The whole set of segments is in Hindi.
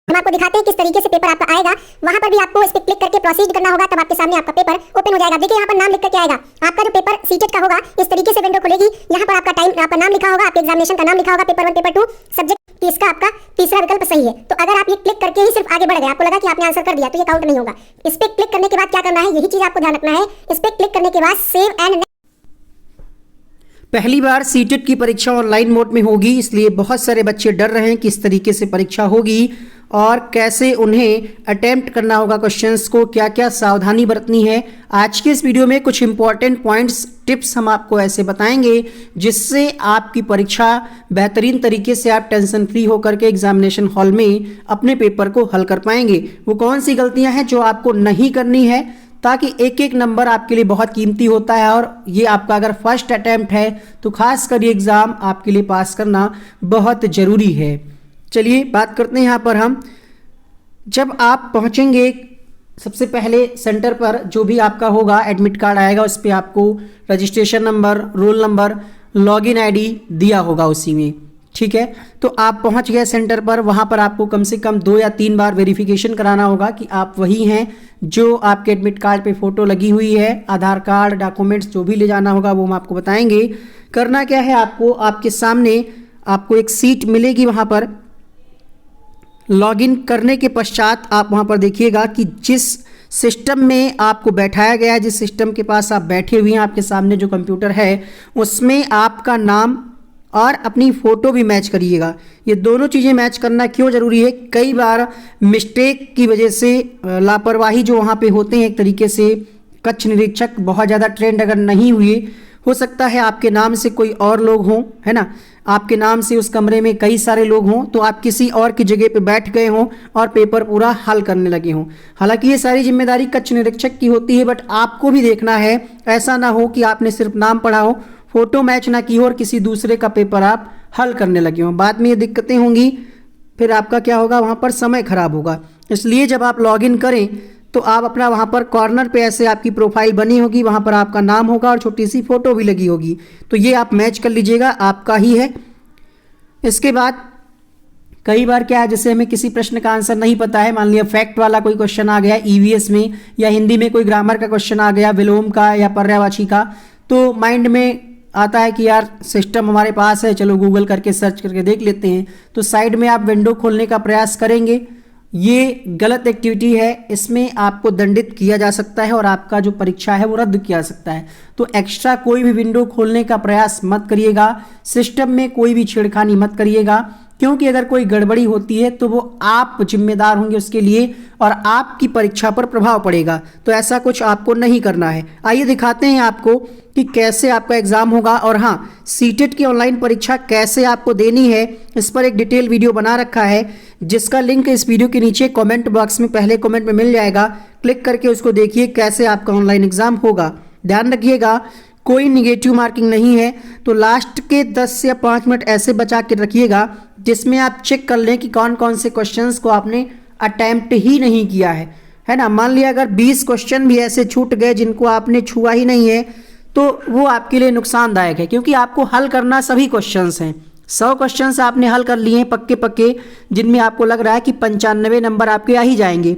हम आपको दिखाते हैं किस तरीके से पेपर आपका आएगा। वहां पर भी आपको इस पे क्लिक करके प्रोसीड करना होगा, तब आपके सामने आपका पेपर ओपन हो जाएगा। देखिए यहाँ पर नाम लिख करके आएगा। आपका जो पेपर सीटेट का होगा इस तरीके से विंडो खुलेगी। यहाँ पर आपका टाइम, आपका नाम लिखा होगा, आपके एग्जामिनेशन का नाम लिखा होगा, पेपर 1 पेपर 2 सब्जेक्ट, कि इसका आपका तीसरा विकल्प सही है। तो अगर आप ये क्लिक करके ही सिर्फ आगे बढ़ गए, आपको लगा कि आपने आंसर कर दिया, तो ये काउंट नहीं होगा। इस पे क्लिक करने के बाद क्या करना है, यही चीज आपको ध्यान रखना है। इस पे क्लिक करने के बाद सेव एंड पहली बार सीटेट की परीक्षा ऑनलाइन मोड में होगी, इसलिए बहुत सारे बच्चे डर रहे हैं कि किस तरीके से परीक्षा होगी और कैसे उन्हें अटेम्प्ट करना होगा क्वेश्चंस को, क्या क्या सावधानी बरतनी है। आज के इस वीडियो में कुछ इंपॉर्टेंट पॉइंट्स, टिप्स हम आपको ऐसे बताएंगे जिससे आपकी परीक्षा बेहतरीन तरीके से आप टेंशन फ्री होकर के एग्जामिनेशन हॉल में अपने पेपर को हल कर पाएंगे। वो कौन सी गलतियां हैं जो आपको नहीं करनी है, ताकि एक एक नंबर आपके लिए बहुत कीमती होता है और ये आपका अगर फर्स्ट अटेम्प्ट है तो खास कर ये एग्ज़ाम आपके लिए पास करना बहुत ज़रूरी है। चलिए बात करते हैं यहाँ पर हम। जब आप पहुँचेंगे सबसे पहले सेंटर पर, जो भी आपका होगा एडमिट कार्ड आएगा, उस पर आपको registration number, roll number, login ID दिया होगा उसी में, ठीक है। तो आप पहुंच गए सेंटर पर, वहां पर आपको कम से कम 2 या 3 बार वेरिफिकेशन कराना होगा कि आप वही हैं जो आपके एडमिट कार्ड पे फोटो लगी हुई है। आधार कार्ड, डॉक्यूमेंट्स जो भी ले जाना होगा वो हम आपको बताएंगे। करना क्या है, आपको आपके सामने आपको एक सीट मिलेगी, वहां पर लॉगिन करने के पश्चात आप वहां पर देखिएगा कि जिस सिस्टम में आपको बैठाया गया है, जिस सिस्टम के पास आप बैठे हुए हैं, आपके सामने जो कंप्यूटर है उसमें आपका नाम और अपनी फ़ोटो भी मैच करिएगा। ये दोनों चीज़ें मैच करना क्यों ज़रूरी है, कई बार मिस्टेक की वजह से, लापरवाही जो वहाँ पे होते हैं, एक तरीके से कक्ष निरीक्षक बहुत ज़्यादा ट्रेंड अगर नहीं हुए, हो सकता है आपके नाम से कोई और लोग हों, है ना, आपके नाम से उस कमरे में कई सारे लोग हों, तो आप किसी और की जगह पे बैठ गए हों और पेपर पूरा हल करने लगे हों। हालांकि ये सारी जिम्मेदारी कक्ष निरीक्षक की होती है, बट आपको भी देखना है ऐसा ना हो कि आपने सिर्फ नाम पढ़ा हो, फोटो मैच ना की हो और किसी दूसरे का पेपर आप हल करने लगे हो। बाद में ये दिक्कतें होंगी, फिर आपका क्या होगा, वहाँ पर समय खराब होगा। इसलिए जब आप लॉगिन करें तो आप अपना वहाँ पर कॉर्नर पे ऐसे आपकी प्रोफाइल बनी होगी, वहाँ पर आपका नाम होगा और छोटी सी फोटो भी लगी होगी, तो ये आप मैच कर लीजिएगा, आपका ही है। इसके बाद कई बार क्या है, जैसे हमें किसी प्रश्न का आंसर नहीं पता है, मान लिया फैक्ट वाला कोई क्वेश्चन आ गया ईवीएस में, या हिंदी में कोई ग्रामर का क्वेश्चन आ गया, विलोम का या पर्यायवाची का, तो माइंड में आता है कि यार सिस्टम हमारे पास है, चलो गूगल करके सर्च करके देख लेते हैं, तो साइड में आप विंडो खोलने का प्रयास करेंगे। ये गलत एक्टिविटी है, इसमें आपको दंडित किया जा सकता है और आपका जो परीक्षा है वो रद्द किया जा सकता है। तो एक्स्ट्रा कोई भी विंडो खोलने का प्रयास मत करिएगा, सिस्टम में कोई भी छेड़खानी मत करिएगा, क्योंकि अगर कोई गड़बड़ी होती है तो वो आप जिम्मेदार होंगे उसके लिए और आपकी परीक्षा पर प्रभाव पड़ेगा। तो ऐसा कुछ आपको नहीं करना है। आइए दिखाते हैं आपको कि कैसे आपका एग्जाम होगा, और हाँ, सीटेट की ऑनलाइन परीक्षा कैसे आपको देनी है, इस पर एक डिटेल वीडियो बना रखा है, जिसका लिंक इस वीडियो के नीचे कमेंट बॉक्स में पहले कमेंट में मिल जाएगा। क्लिक करके उसको देखिए कैसे आपका ऑनलाइन एग्जाम होगा। ध्यान रखिएगा कोई निगेटिव मार्किंग नहीं है, तो लास्ट के 10 या 5 मिनट ऐसे बचा के रखिएगा जिसमें आप चेक कर लें कि कौन कौन से क्वेश्चंस को आपने अटेम्प्ट ही नहीं किया है ना। मान लिया अगर 20 क्वेश्चन भी ऐसे छूट गए जिनको आपने छुआ ही नहीं है, तो वो आपके लिए नुकसानदायक है, क्योंकि आपको हल करना सभी क्वेश्चंस हैं। 100 क्वेश्चंस आपने हल कर लिए हैं पक्के पक्के, जिनमें आपको लग रहा है कि 95 नंबर आपके आ ही जाएंगे,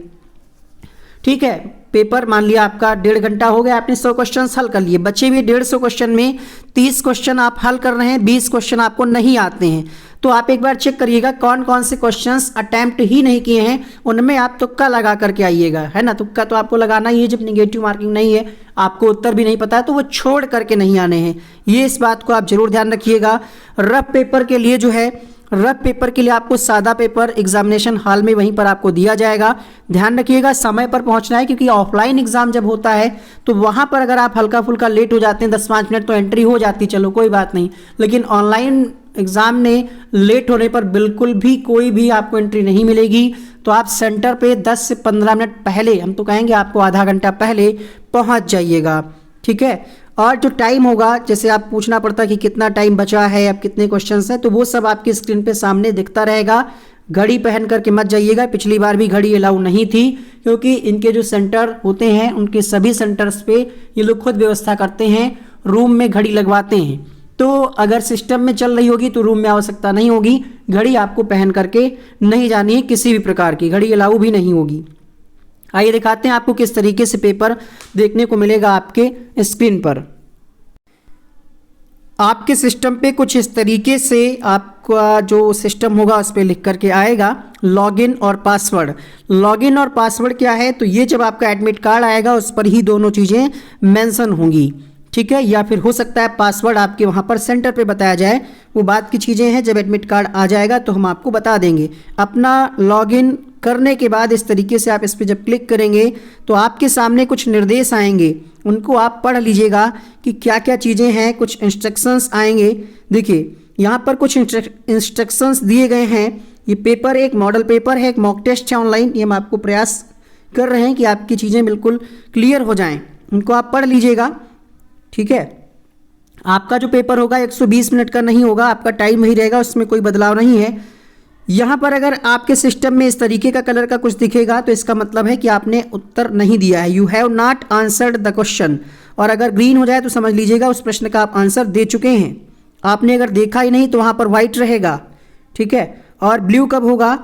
ठीक है। पेपर मान लिया आपका 1.5 घंटा हो गया, आपने 100 क्वेश्चन हल कर लिए, बचे हुए 150 क्वेश्चन में 30 क्वेश्चन आप हल कर रहे हैं, 20 क्वेश्चन आपको नहीं आते हैं। तो आप एक बार चेक करिएगा कौन कौन से क्वेश्चंस अटेम्प्ट ही नहीं किए हैं, उनमें आप तुक्का लगा करके आइएगा, है ना। तुक्का तो आपको लगाना ही है, जब निगेटिव मार्किंग नहीं है, आपको उत्तर भी नहीं पता है, तो वो छोड़ करके नहीं आने हैं। ये इस बात को आप जरूर ध्यान रखिएगा। रफ पेपर के लिए जो है, रफ पेपर के लिए आपको सादा पेपर एग्जामिनेशन हॉल में वहीं पर आपको दिया जाएगा। ध्यान रखिएगा समय पर पहुंचना है, क्योंकि ऑफलाइन एग्जाम जब होता है तो वहां पर अगर आप हल्का फुल्का लेट हो जाते हैं 10-5 मिनट, तो एंट्री हो जाती, चलो कोई बात नहीं, लेकिन ऑनलाइन एग्जाम में लेट होने पर बिल्कुल भी कोई भी आपको एंट्री नहीं मिलेगी। तो आप सेंटर पे 10 से 15 मिनट पहले, हम तो कहेंगे आपको आधा घंटा पहले पहुंच जाइएगा, ठीक है। और जो टाइम होगा, जैसे आप पूछना पड़ता है कि कितना टाइम बचा है, अब कितने क्वेश्चंस हैं, तो वो सब आपकी स्क्रीन पे सामने दिखता रहेगा। घड़ी पहन करके मत जाइएगा, पिछली बार भी घड़ी अलाउ नहीं थी, क्योंकि इनके जो सेंटर होते हैं उनके सभी सेंटर्स पे ये लोग खुद व्यवस्था करते हैं, रूम में घड़ी लगवाते हैं। तो अगर सिस्टम में चल रही होगी तो रूम में आवश्यकता नहीं होगी, घड़ी आपको पहन करके नहीं जानी है, किसी भी प्रकार की घड़ी अलाउ भी नहीं होगी। आइए दिखाते हैं आपको किस तरीके से पेपर देखने को मिलेगा आपके स्क्रीन पर। आपके सिस्टम पे कुछ इस तरीके से आपका जो सिस्टम होगा उस पर लिख करके आएगा लॉगिन और पासवर्ड। लॉगिन और पासवर्ड क्या है, तो ये जब आपका एडमिट कार्ड आएगा उस पर ही दोनों चीज़ें मेंशन होंगी, ठीक है। या फिर हो सकता है पासवर्ड आपके वहाँ पर सेंटर पे बताया जाए, वो बात की चीज़ें हैं। जब एडमिट कार्ड आ जाएगा तो हम आपको बता देंगे। अपना लॉगिन करने के बाद इस तरीके से आप इस पर जब क्लिक करेंगे तो आपके सामने कुछ निर्देश आएंगे, उनको आप पढ़ लीजिएगा कि क्या क्या चीज़ें हैं। कुछ इंस्ट्रक्शंस आएंगे, देखिए यहाँ पर कुछ इंस्ट्रक्शंस दिए गए हैं। ये पेपर एक मॉडल पेपर है, एक मॉक टेस्ट है ऑनलाइन। ये हम आपको प्रयास कर रहे हैं कि आपकी चीज़ें बिल्कुल क्लियर हो जाएं, उनको आप पढ़ लीजिएगा, ठीक है। आपका जो पेपर होगा 120 मिनट का नहीं होगा, आपका टाइम वही रहेगा, उसमें कोई बदलाव नहीं है। यहाँ पर अगर आपके सिस्टम में इस तरीके का कलर का कुछ दिखेगा तो इसका मतलब है कि आपने उत्तर नहीं दिया है, you have not answered the question. और अगर ग्रीन हो जाए तो समझ लीजिएगा उस प्रश्न का आप आंसर दे चुके हैं। आपने अगर देखा ही नहीं तो वहाँ पर व्हाइट रहेगा, ठीक है। और ब्लू कब होगा,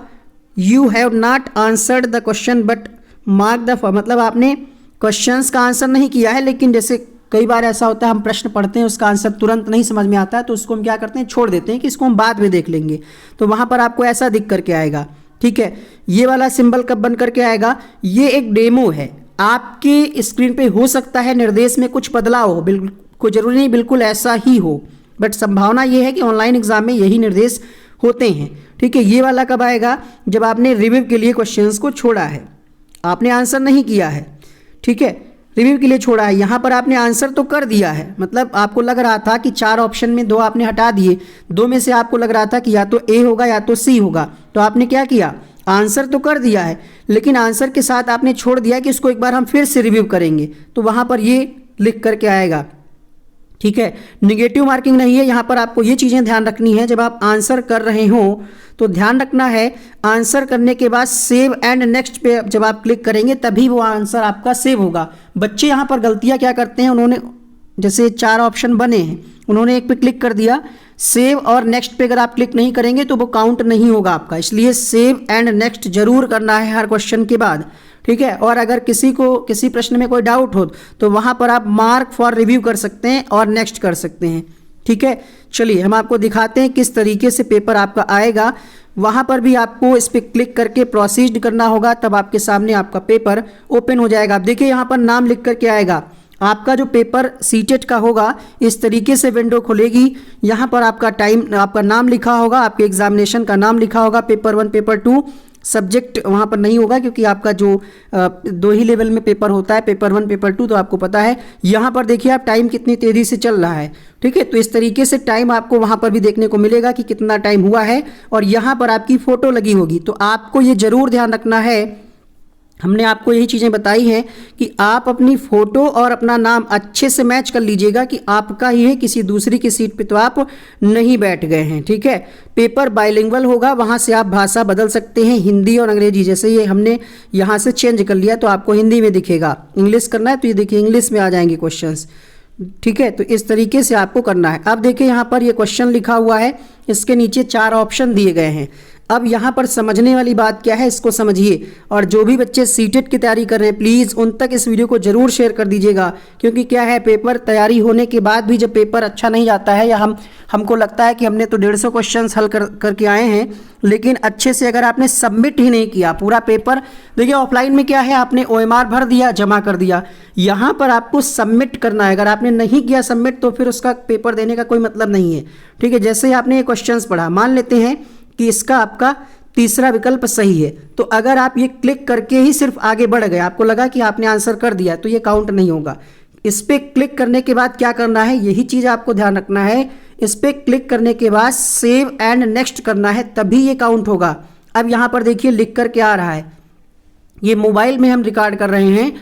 you have not answered the question but mark the, मतलब आपने क्वेश्चंस का आंसर नहीं किया है, लेकिन जैसे कई बार ऐसा होता है हम प्रश्न पढ़ते हैं उसका आंसर तुरंत नहीं समझ में आता है तो उसको हम क्या करते हैं, छोड़ देते हैं कि इसको हम बाद में देख लेंगे। तो वहाँ पर आपको ऐसा दिख करके आएगा, ठीक है। ये वाला सिंबल कब बन करके आएगा, ये एक डेमो है। आपके स्क्रीन पे हो सकता है निर्देश में कुछ बदलाव हो, बिल्कुल कोई जरूरी नहीं बिल्कुल ऐसा ही हो, बट संभावना ये है कि ऑनलाइन एग्जाम में यही निर्देश होते हैं, ठीक है। ये वाला कब आएगा, जब आपने रिव्यू के लिए क्वेश्चंस को छोड़ा है, आपने आंसर नहीं किया है, ठीक है, रिव्यू के लिए छोड़ा है। यहाँ पर आपने आंसर तो कर दिया है, मतलब आपको लग रहा था कि 4 ऑप्शन में 2 आपने हटा दिए, 2 में से आपको लग रहा था कि या तो ए होगा या तो सी होगा, तो आपने क्या किया, आंसर तो कर दिया है, लेकिन आंसर के साथ आपने छोड़ दिया कि इसको एक बार हम फिर से रिव्यू करेंगे, तो वहाँ पर ये लिख करके आएगा, ठीक है। निगेटिव मार्किंग नहीं है, यहाँ पर आपको ये चीज़ें ध्यान रखनी है। जब आप आंसर कर रहे हो तो ध्यान रखना है, आंसर करने के बाद सेव एंड नेक्स्ट पे जब आप क्लिक करेंगे तभी वो आंसर आपका सेव होगा। बच्चे यहाँ पर गलतियाँ क्या करते हैं, उन्होंने जैसे 4 ऑप्शन बने हैं, उन्होंने एक पे क्लिक कर दिया, सेव और नेक्स्ट पे अगर आप क्लिक नहीं करेंगे तो वो काउंट नहीं होगा आपका, इसलिए सेव एंड नेक्स्ट जरूर करना है हर क्वेश्चन के बाद, ठीक है। और अगर किसी को किसी प्रश्न में कोई डाउट हो तो वहाँ पर आप मार्क फॉर रिव्यू कर सकते हैं और नेक्स्ट कर सकते हैं, ठीक है। चलिए हम आपको दिखाते हैं किस तरीके से पेपर आपका आएगा। वहाँ पर भी आपको इस पर क्लिक करके प्रोसीड करना होगा, तब आपके सामने आपका पेपर ओपन हो जाएगा। आप देखिए यहाँ पर नाम लिख करके आएगा, आपका जो पेपर सीटेट का होगा इस तरीके से विंडो खुलेगी। यहाँ पर आपका टाइम, आपका नाम लिखा होगा, आपके एग्जामिनेशन का नाम लिखा होगा, पेपर 1 पेपर 2, सब्जेक्ट वहाँ पर नहीं होगा क्योंकि आपका जो 2 ही लेवल में पेपर होता है, पेपर 1 पेपर 2, तो आपको पता है। यहाँ पर देखिए आप टाइम कितनी तेज़ी से चल रहा है, ठीक है। तो इस तरीके से टाइम आपको वहाँ पर भी देखने को मिलेगा कि कितना टाइम हुआ है, और यहाँ पर आपकी फ़ोटो लगी होगी। तो आपको ये ज़रूर ध्यान रखना है, हमने आपको यही चीज़ें बताई हैं कि आप अपनी फ़ोटो और अपना नाम अच्छे से मैच कर लीजिएगा कि आपका ही है, किसी दूसरी की सीट पे तो आप नहीं बैठ गए हैं, ठीक है। पेपर बाइलिंगुअल होगा, वहाँ से आप भाषा बदल सकते हैं, हिंदी और अंग्रेजी। जैसे ये हमने यहाँ से चेंज कर लिया तो आपको हिंदी में दिखेगा, इंग्लिश करना है तो ये देखिए इंग्लिश में आ जाएंगे क्वेश्चंस, ठीक है। तो इस तरीके से आपको करना है। अब देखिए यहाँ पर ये क्वेश्चन लिखा हुआ है, इसके नीचे 4 ऑप्शन दिए गए हैं। अब यहाँ पर समझने वाली बात क्या है, इसको समझिए। और जो भी बच्चे सीटेट की तैयारी कर रहे हैं प्लीज़ उन तक इस वीडियो को ज़रूर शेयर कर दीजिएगा, क्योंकि क्या है, पेपर तैयारी होने के बाद भी जब पेपर अच्छा नहीं जाता है या हमको लगता है कि हमने तो 150 क्वेश्चन हल करके आए हैं, लेकिन अच्छे से अगर आपने सबमिट ही नहीं किया पूरा पेपर, देखिए ऑफलाइन में क्या है, आपने OMR भर दिया, जमा कर दिया, यहाँ पर आपको सबमिट करना है। अगर आपने नहीं किया सबमिट तो फिर उसका पेपर देने का कोई मतलब नहीं है, ठीक है। जैसे ही आपने ये क्वेश्चन पढ़ा, मान लेते हैं कि इसका आपका तीसरा विकल्प सही है, तो अगर आप ये क्लिक करके ही सिर्फ आगे बढ़ गए, आपको लगा कि आपने आंसर कर दिया, तो ये काउंट नहीं होगा। इस पर क्लिक करने के बाद क्या करना है, यही चीज़ आपको ध्यान रखना है। इस पर क्लिक करने के बाद सेव एंड नेक्स्ट करना है, तभी ये काउंट होगा। अब यहाँ पर देखिए लिख कर क्या आ रहा है, ये मोबाइल में हम रिकॉर्ड कर रहे हैं,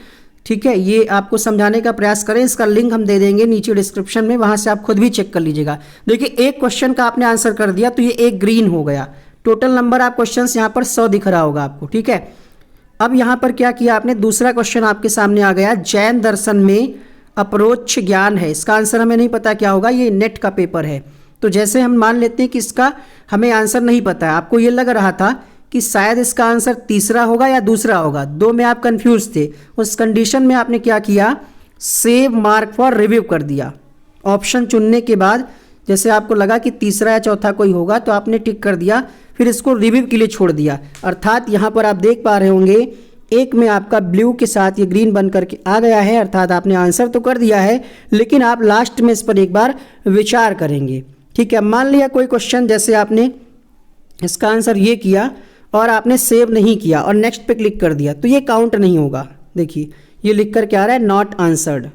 ठीक है। ये आपको समझाने का प्रयास करें, इसका लिंक हम दे देंगे नीचे डिस्क्रिप्शन में, वहाँ से आप खुद भी चेक कर लीजिएगा। देखिए एक क्वेश्चन का आपने आंसर कर दिया तो ये एक ग्रीन हो गया। टोटल नंबर आप क्वेश्चन यहाँ पर 100 दिख रहा होगा आपको, ठीक है। अब यहाँ पर क्या किया आपने, दूसरा क्वेश्चन आपके सामने आ गया, जैन दर्शन में अप्रोच ज्ञान है, इसका आंसर हमें नहीं पता क्या होगा, ये नेट का पेपर है। तो जैसे हम मान लेते हैं कि इसका हमें आंसर नहीं पता है, आपको ये लग रहा था कि शायद इसका आंसर तीसरा होगा या दूसरा होगा, दो में आप कंफ्यूज थे, उस कंडीशन में आपने क्या किया, सेव मार्क फॉर रिव्यू कर दिया। ऑप्शन चुनने के बाद जैसे आपको लगा कि तीसरा या चौथा कोई होगा तो आपने टिक कर दिया, फिर इसको रिव्यू के लिए छोड़ दिया। अर्थात यहाँ पर आप देख पा रहे होंगे एक में आपका ब्लू के साथ ये ग्रीन बन करके आ गया है, अर्थात आपने आंसर तो कर दिया है लेकिन आप लास्ट में इस पर एक बार विचार करेंगे। ठीक है, मान लिया कोई क्वेश्चन जैसे आपने इसका आंसर ये किया और आपने सेव नहीं किया और नेक्स्ट पे क्लिक कर दिया तो ये काउंट नहीं होगा। देखिए ये लिख कर क्या आ रहा है, नॉट आंसर्ड।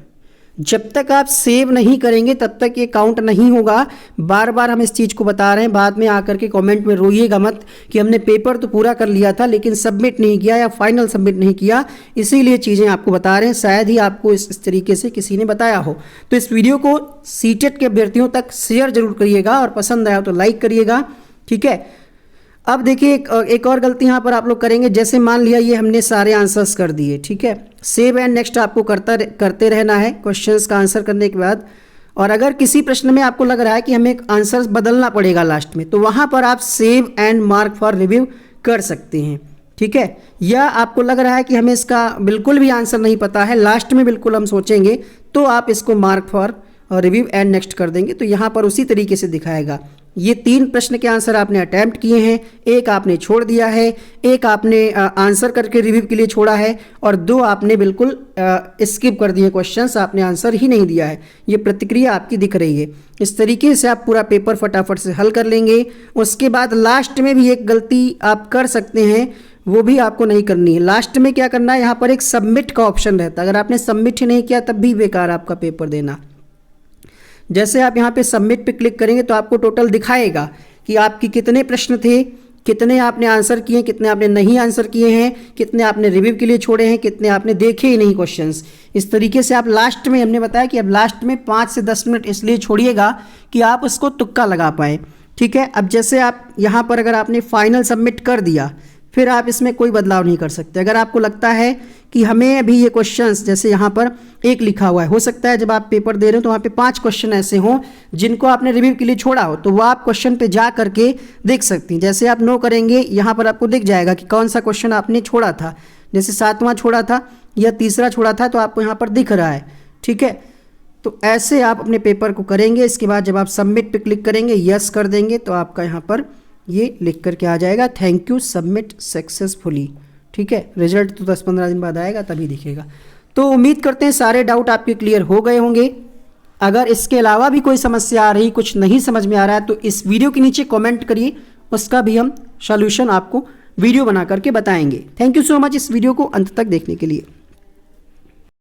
जब तक आप सेव नहीं करेंगे तब तक ये काउंट नहीं होगा। बार बार हम इस चीज़ को बता रहे हैं, बाद में आकर के कमेंट में रोइएगा मत कि हमने पेपर तो पूरा कर लिया था लेकिन सबमिट नहीं किया या फाइनल सबमिट नहीं किया, इसीलिए चीज़ें आपको बता रहे हैं। शायद ही आपको इस तरीके से किसी ने बताया हो। तो इस वीडियो को सीटेट के अभ्यर्थियों तक शेयर जरूर करिएगा और पसंद आया तो लाइक करिएगा। ठीक है, अब देखिए एक और गलती यहाँ पर आप लोग करेंगे। जैसे मान लिया ये हमने सारे आंसर्स कर दिए, ठीक है, सेव एंड नेक्स्ट आपको करते रहना है क्वेश्चंस का आंसर करने के बाद। और अगर किसी प्रश्न में आपको लग रहा है कि हमें आंसर्स बदलना पड़ेगा लास्ट में, तो वहाँ पर आप save and mark for review कर सकते हैं। ठीक है, या आपको लग रहा है कि हमें इसका बिल्कुल भी आंसर नहीं पता है, लास्ट में बिल्कुल हम सोचेंगे, तो आप इसको mark for review and next कर देंगे तो यहाँ पर उसी तरीके से दिखाएगा। ये 3 प्रश्न के आंसर आपने अटैम्प्ट किए हैं, एक आपने छोड़ दिया है, एक आपने आंसर करके रिव्यू के लिए छोड़ा है और 2 आपने बिल्कुल स्किप कर दिए क्वेश्चंस, आपने आंसर ही नहीं दिया है। ये प्रतिक्रिया आपकी दिख रही है। इस तरीके से आप पूरा पेपर फटाफट से हल कर लेंगे। उसके बाद लास्ट में भी एक गलती आप कर सकते हैं, वो भी आपको नहीं करनी है। लास्ट में क्या करना है, यहाँ पर एक सबमिट का ऑप्शन रहता है, अगर आपने सबमिट ही नहीं किया तब भी बेकार आपका पेपर देना। जैसे आप यहाँ पे सबमिट पे क्लिक करेंगे तो आपको टोटल दिखाएगा कि आपके कितने प्रश्न थे, कितने आपने आंसर किए, कितने आपने नहीं आंसर किए हैं, कितने आपने रिव्यू के लिए छोड़े हैं, कितने आपने देखे ही नहीं क्वेश्चंस। इस तरीके से आप लास्ट में, हमने बताया कि अब लास्ट में 5 से 10 मिनट इसलिए छोड़िएगा कि आप उसको तुक्का लगा पाए। ठीक है, अब जैसे आप यहाँ पर अगर आपने फाइनल सबमिट कर दिया फिर आप इसमें कोई बदलाव नहीं कर सकते। अगर आपको लगता है कि हमें अभी ये क्वेश्चंस, जैसे यहाँ पर 1 लिखा हुआ है, हो सकता है जब आप पेपर दे रहे हो तो वहाँ पे 5 क्वेश्चन ऐसे हों जिनको आपने रिव्यू के लिए छोड़ा हो, तो वो आप क्वेश्चन पे जा करके देख सकती हैं। जैसे आप नो करेंगे यहाँ पर आपको दिख जाएगा कि कौन सा क्वेश्चन आपने छोड़ा था, जैसे 7वां छोड़ा था या तीसरा छोड़ा था तो आपको यहाँ पर दिख रहा है। ठीक है, तो ऐसे आप अपने पेपर को करेंगे। इसके बाद जब आप सबमिट पे क्लिक करेंगे, यस कर देंगे, तो आपका यहाँ पर ये लिख करके आ जाएगा, थैंक यू सबमिट सक्सेसफुली। ठीक है, रिजल्ट तो 10-15 दिन बाद आएगा, तभी दिखेगा। तो उम्मीद करते हैं सारे डाउट आपके क्लियर हो गए होंगे। अगर इसके अलावा भी कोई समस्या आ रही, कुछ नहीं समझ में आ रहा है, तो इस वीडियो के नीचे कमेंट करिए, उसका भी हम सॉल्यूशन आपको वीडियो बना करके बताएंगे। थैंक यू सो मच इस वीडियो को अंत तक देखने के लिए।